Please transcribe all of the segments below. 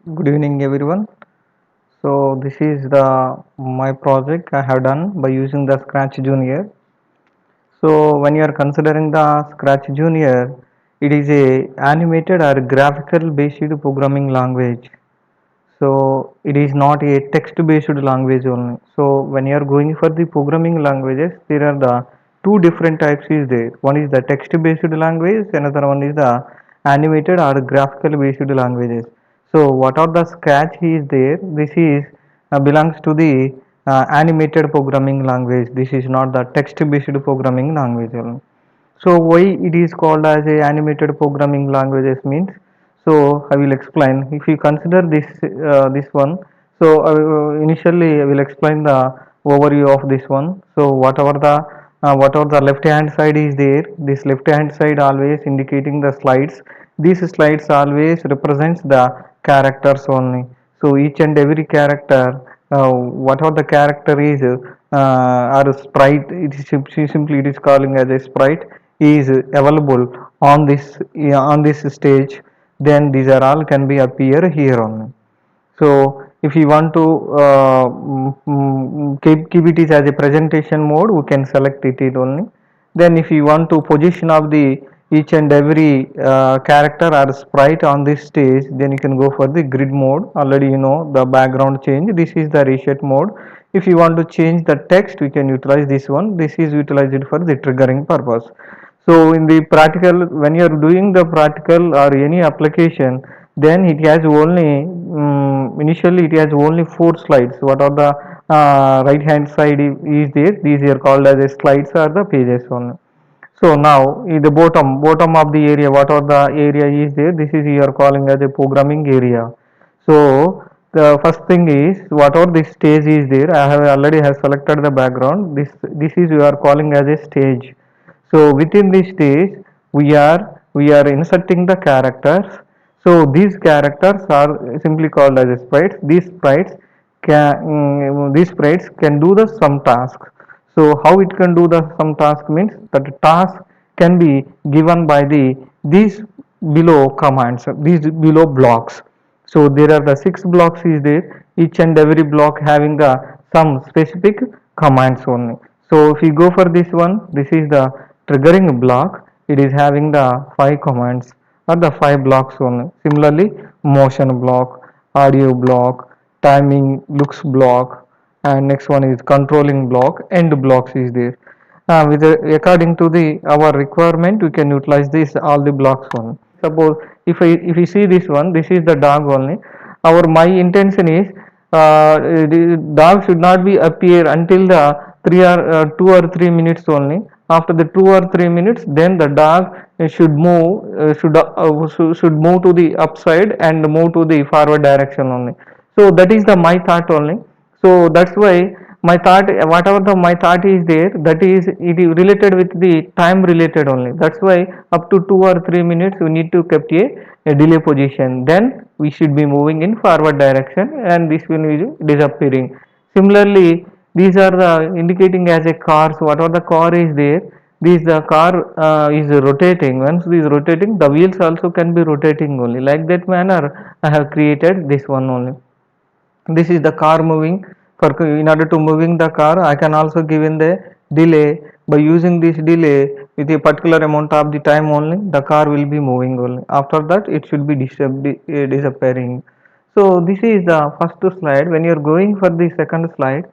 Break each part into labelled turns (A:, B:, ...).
A: Good evening, everyone. So this is the my project I have done by using the Scratch Junior. So when you are considering the Scratch Junior, it is a animated or graphical based programming language. So it is not a text based language only. So when you are going for the programming languages, there are the two different types is there. One is the text based language, another one is the animated or graphical based languages. So what are the Scratch is there? This is belongs to the animated programming language. This is not the text based programming language only. So why it is called as a animated programming languages means, so I will explain. If you consider this one, so initially I will explain the overview of this one. So whatever the left hand side is there, this left hand side always indicating the slides. These slides always represents the characters only. So each and every character, whatever the character is, or a sprite, it is simply it is calling as a sprite, is available on this stage, then these are all can be appear here only. So if you want to keep it is as a presentation mode, we can select it only. Then if you want to position of the each and every character or sprite on this stage, then you can go for the grid mode. Already you know the background change. This is the reset mode. If you want to change the text, we can utilize this one. This is utilized for the triggering purpose. So in the practical, when you are doing the practical or any application, then it has only initially it has only four slides. What are the right hand side is there? These are called as a slides or the pages only. So now in the bottom of the area, what are the area is there? This is you are calling as a programming area. So the first thing is whatever this stage is there. I have already have selected the background. This is you are calling as a stage. So within this stage, we are inserting the characters. So these characters are simply called as a sprites. These sprites can do the some tasks. So how it can do the some task means that the task can be given by these below commands, these below blocks. So there are the six blocks is there, each and every block having the some specific commands only. So if you go for this one, this is the triggering block. It is having the five commands or the five blocks only. Similarly, motion block, audio block, timing looks block, and next one is controlling block, end blocks is there. According to the our requirement, we can utilize this all the blocks only. Suppose if you see this one, this is the dog only. My intention is the dog should not be appear until the 2 or 3 minutes only. After the 2 or 3 minutes, then the dog should move to the upside and move to the forward direction only. So that is the my thought only. So that's why my thought, whatever the my thought is there, that is it is related with the time related only. That's why up to 2 or 3 minutes we need to keep a delay position, then we should be moving in forward direction and this will be disappearing. Similarly, these are the indicating as a car. So whatever the car is there, this the car is rotating. Once it is rotating, the wheels also can be rotating only. Like that manner I have created this one only. This is the car moving. For in order to moving the car, I can also give in the delay. By using this delay with a particular amount of the time only, the car will be moving only. After that it should be disappearing. So this is the first slide. When you are going for the second slide,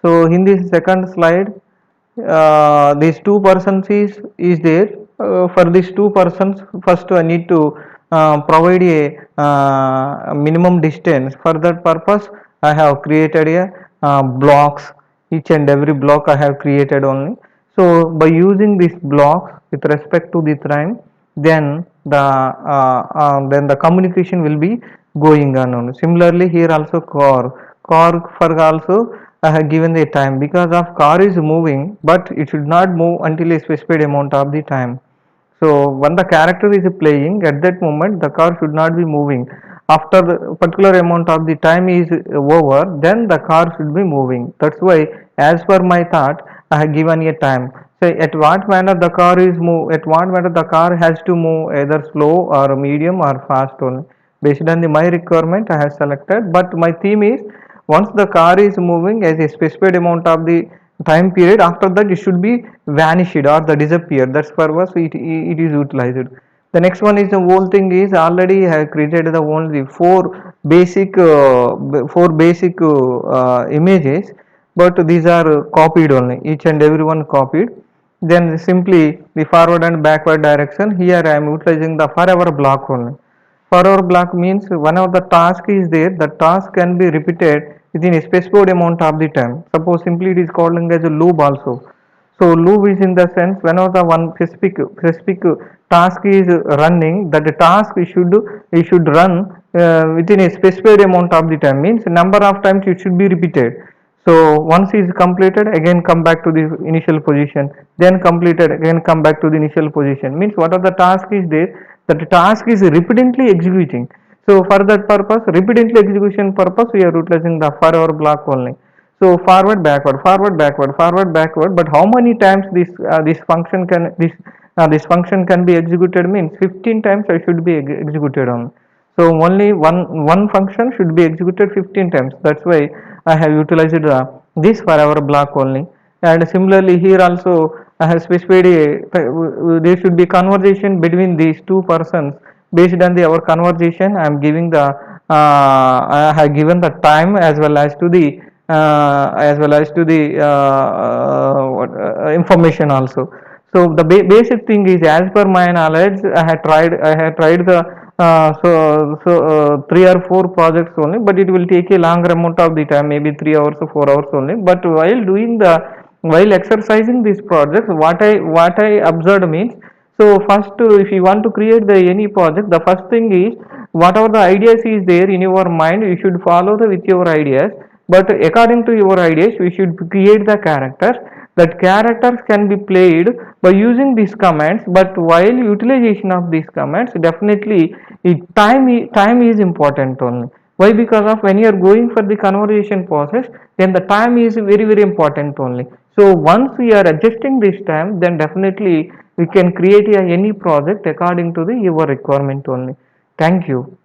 A: so in this second slide, these two persons is there. For these two persons, first I need to provide a minimum distance. For that purpose, I have created a blocks. Each and every block I have created only. So by using these blocks with respect to the time, then the communication will be going on only. Similarly, here also car for also I have given the time, because of car is moving, but it should not move until a specified amount of the time. So when the character is playing, at that moment the car should not be moving. After the particular amount of the time is over, then the car should be moving. That's why, as per my thought, I have given a time. So at what manner the car is move, at what manner the car has to move, either slow or medium or fast only. Based on my requirement, I have selected. But my theme is once the car is moving as a specified amount of the time period, after that it should be vanished or the disappear. That's purpose it is utilized. The next one is the whole thing is already have created the only four basic images, but these are copied only, each and every one copied. Then simply the forward and backward direction, here I am utilizing the forever block only. Forever block means whenever the task is there, the task can be repeated within a specified amount of the time. Suppose simply it is calling as a loop also. So loop is in the sense whenever the one specific task is running, that the task it should run within a specified amount of the time, means number of times it should be repeated. So once is completed, again come back to the initial position, then completed, again come back to the initial position. Means whatever the task is there, that the task is repeatedly executing. So for that purpose, repeatedly execution purpose, we are utilizing the forever block only. So forward, backward, forward, backward, forward, backward. But how many times this function can be executed means 15 times I should be executed on. So only one function should be executed 15 times. That's why I have utilized this forever block only. And similarly here also I have specified there should be conversation between these two persons. Based on our conversation, I am giving the I have given the time as well as to the information also. So the basic thing is, as per my knowledge, I had tried the three or four projects only, but it will take a longer amount of the time, maybe 3 hours or 4 hours only. But while exercising these projects, what I observed means, so first, if you want to create the any project, the first thing is whatever the ideas is there in your mind, you should follow with your ideas. But according to your ideas, we should create the characters. That characters can be played by using these commands. But while utilization of these commands, definitely time is important only. Why? Because of when you are going for the conversation process, then the time is very very important only. So once we are adjusting this time, then definitely we can create any project according to your requirement only. Thank you.